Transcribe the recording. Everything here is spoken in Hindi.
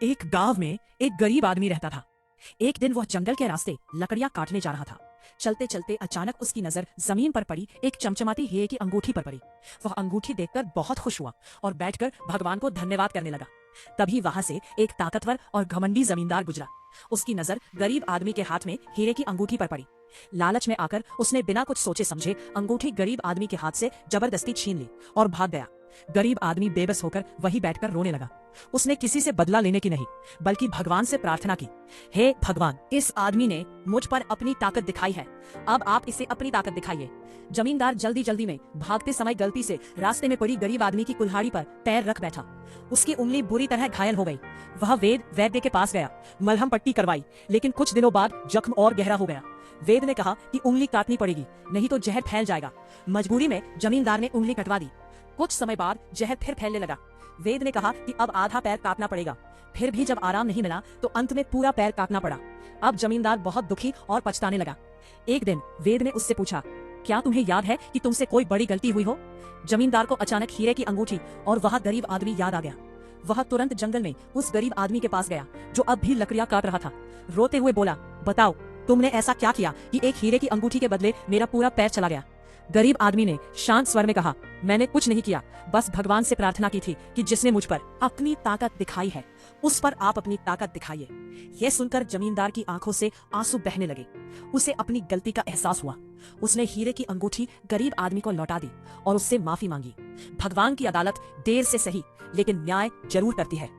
एक गांव में एक गरीब आदमी रहता था। एक दिन वह जंगल के रास्ते लकड़ियां काटने जा रहा था। चलते चलते अचानक उसकी नजर जमीन पर पड़ी एक चमचमाती हीरे की अंगूठी पर पड़ी। वह अंगूठी देखकर बहुत खुश हुआ और बैठकर भगवान को धन्यवाद करने लगा। तभी वहां से एक ताकतवर और घमंडी जमींदार गुजरा। उसकी नजर गरीब आदमी के हाथ में हीरे की अंगूठी पर पड़ी। लालच में आकर उसने बिना कुछ सोचे समझे अंगूठी गरीब आदमी के हाथ से जबरदस्ती छीन ली और भाग गया। गरीब आदमी बेबस होकर वहीं बैठकर रोने लगा। उसने किसी से बदला लेने की नहीं, बल्कि भगवान से प्रार्थना की, हे भगवान, इस आदमी ने मुझ पर अपनी ताकत दिखाई है, अब आप इसे अपनी ताकत दिखाइए। जमींदार जल्दी जल्दी में भागते समय गलती से रास्ते में पड़ी गरीब आदमी की कुल्हाड़ी पर पैर रख बैठा। उसकी उंगली बुरी तरह घायल हो गई। वह वैद्य के पास गया, मलहम पट्टी करवाई, लेकिन कुछ दिनों बाद जख्म और गहरा हो गया। वेद ने कहा कि उंगली काटनी पड़ेगी, नहीं तो जहर फैल जाएगा। मजबूरी में जमींदार ने उंगली कटवा दी। कुछ समय बाद जहर फिर फैलने लगा। वेद ने कहा कि अब आधा पैर काटना पड़ेगा। फिर भी जब आराम नहीं मिला तो अंत में पूरा पैर काटना पड़ा। अब जमींदार बहुत दुखी और पछताने लगा। एक दिन वेद ने उससे पूछा, क्या तुम्हें याद है कि तुमसे कोई बड़ी गलती हुई हो? जमींदार को अचानक हीरे की अंगूठी और वह गरीब आदमी याद आ गया। वह तुरंत जंगल में उस गरीब आदमी के पास गया जो अब भी लकड़ियां काट रहा था। रोते हुए बोला, बताओ, तुमने ऐसा क्या किया कि एक हीरे की अंगूठी के बदले मेरा पूरा पैर चला गया? गरीब आदमी ने शांत स्वर में कहा, मैंने कुछ नहीं किया, बस भगवान से प्रार्थना की थी कि जिसने मुझ पर अपनी ताकत दिखाई है उस पर आप अपनी ताकत दिखाइए। यह सुनकर जमींदार की आंखों से आंसू बहने लगे। उसे अपनी गलती का एहसास हुआ। उसने हीरे की अंगूठी गरीब आदमी को लौटा दी और उससे माफी मांगी। भगवान की अदालत देर से सही, लेकिन न्याय जरूर करती है।